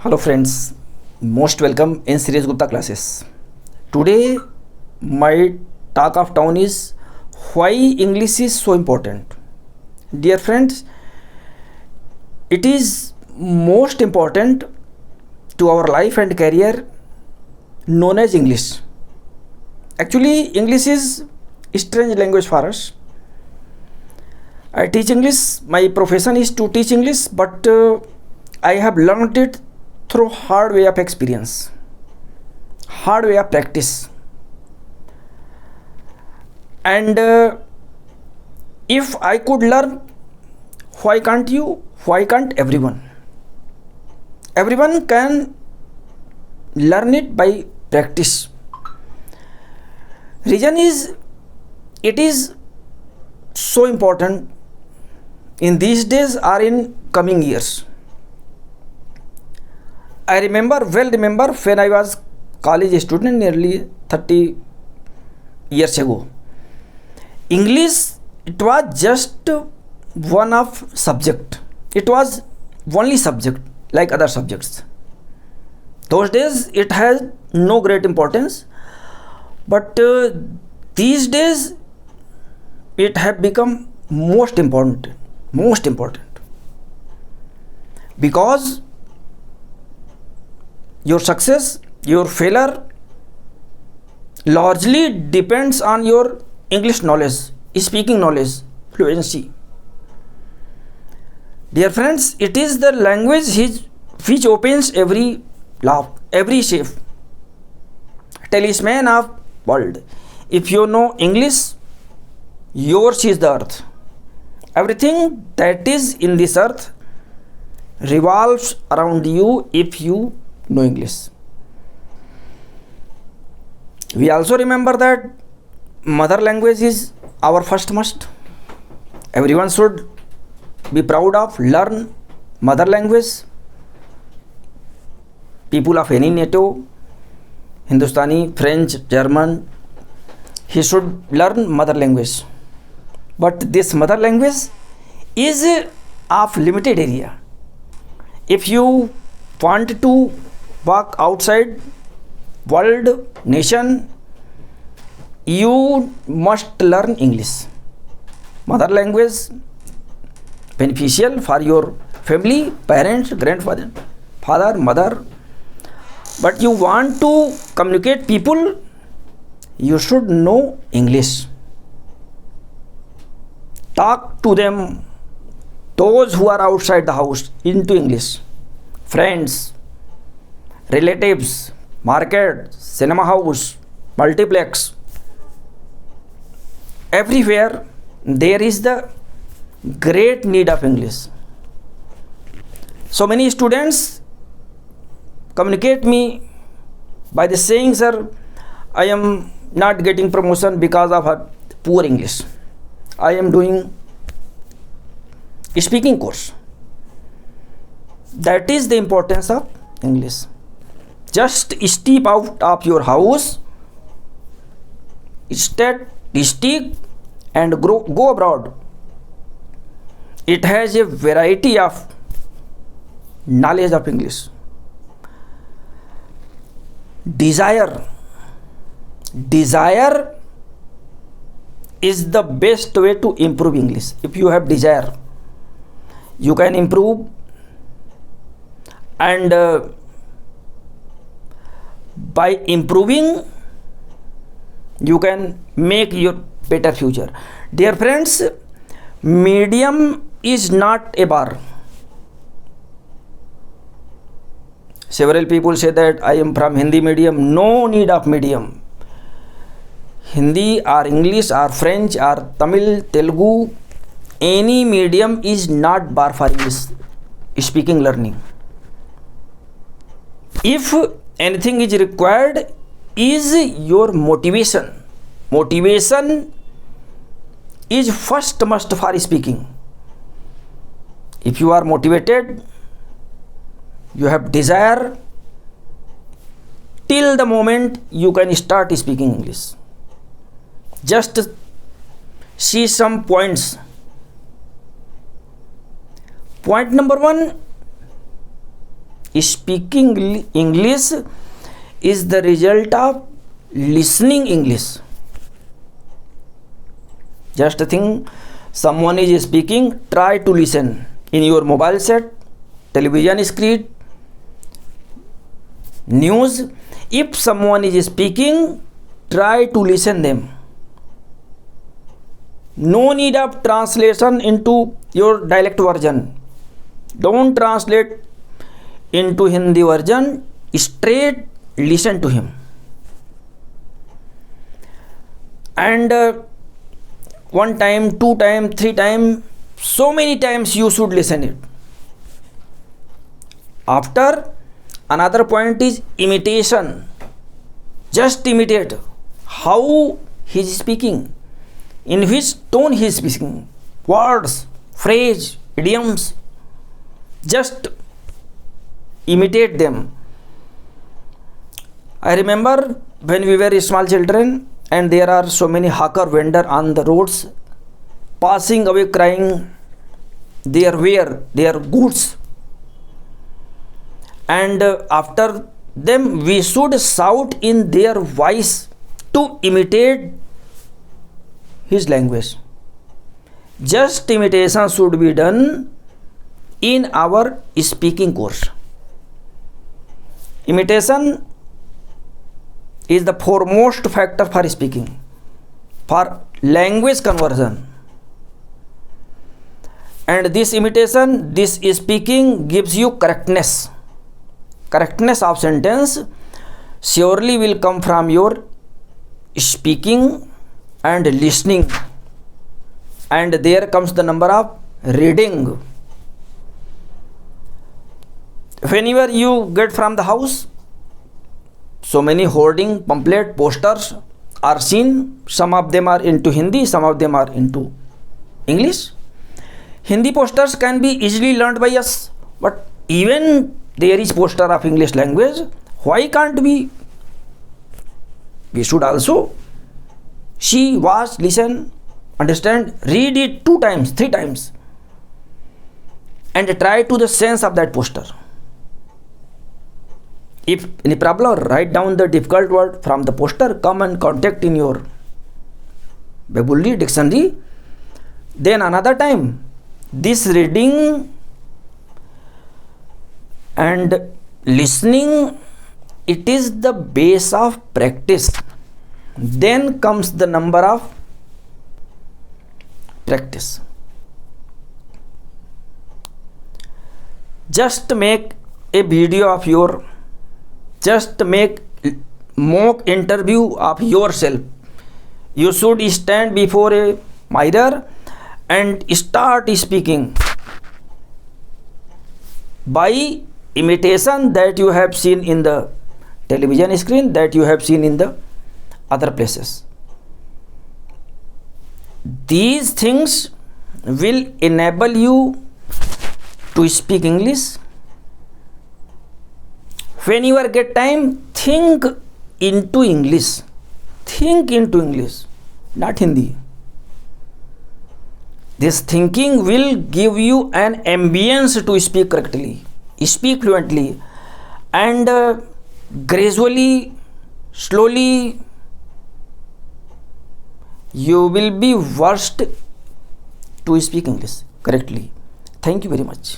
Hello friends, most welcome in Sirius Gupta classes. Today my talk of town is why English is so important. Dear friends, it is most important to our life and career known as English. Actually English is a strange language for us. I teach English, my profession is to teach English, but I have learned it through hard way of experience, hard way of practice. And if I could learn, why can't you? Why can't everyone? Everyone can learn it by practice. Reason is, it is so important in these days or in coming years. I remember when I was college student nearly 30 years ago. English, it was just one of subject. It was only subject like other subjects. Those days it has no great importance, but these days it have become most important because your success, your failure largely depends on your English knowledge, speaking knowledge, fluency. Dear friends, it is the language which opens every lock, every safe, talisman of world. If you know English, yours is the earth. Everything that is in this earth revolves around you if you know English. We also remember that mother language is our first must. Everyone should be proud of learn mother language. People of any native, Hindustani, French, German, he should learn mother language. But this mother language is of limited area. If you want to walk outside world, nation, you must learn English. Mother language beneficial for your family, parents, grandfather, father, mother. But you want to communicate people, you should know English. Talk to them, those who are outside the house, into English. Friends, relatives, market, cinema house, multiplex, everywhere there is the great need of English. So many students communicate me by the saying, sir, I am not getting promotion because of a poor English. I am doing a speaking course. That is the importance of English. Just step out of your house, stick and go abroad. It has a variety of knowledge of English. Desire is the best way to improve English. If you have desire, you can improve, and by improving you can make your better future. Dear friends, medium is not a bar. Several people say that I am from Hindi medium. No need of medium. Hindi or English or French or Tamil, Telugu, any medium is not bar for English speaking learning. If anything is required is your motivation. Motivation is first must for speaking. If you are motivated, you have desire, till the moment you can start speaking English. Just see some points. Point number 1, Speaking English is the result of listening English. Just think, someone is speaking, try to listen in your mobile set, television screen, news. If someone is speaking, try to listen them. No need of translation into your dialect version. Don't translate into Hindi version, straight listen to him. And one time, two time, three time, so many times you should listen it. After, another point is imitation. Just imitate how he is speaking, in which tone he is speaking, words, phrase, idioms. Just imitate them. I remember when we were small children and there are so many hawker vendor on the roads passing away crying their ware, their goods. And after them we should shout in their voice to imitate his language. Just imitation should be done in our speaking course. Imitation is the foremost factor for speaking, for language conversion. And this imitation, this speaking gives you correctness. Correctness of sentence surely will come from your speaking and listening. And there comes the number of reading. Whenever you get from the house, so many hoarding, pamphlet, posters are seen. Some of them are into Hindi, some of them are into English. Hindi posters can be easily learned by us, but even there is poster of English language. Why can't we? We should also see, watch, listen, understand, read it 2 times, 3 times, and try to the sense of that poster. If any problem, write down the difficult word from the poster, come and contact in your vocabulary dictionary. Then another time, this reading and listening, it is the base of practice. Then comes the number of practice. Just make a video of your, just make mock interview of yourself. You should stand before a mirror and start speaking by imitation that you have seen in the television screen, that you have seen in the other places. These things will enable you to speak English. When you get time, think into English. Think into English, not Hindi. This thinking will give you an ambience to speak correctly, speak fluently, and gradually, slowly, you will be versed to speak English correctly. Thank you very much.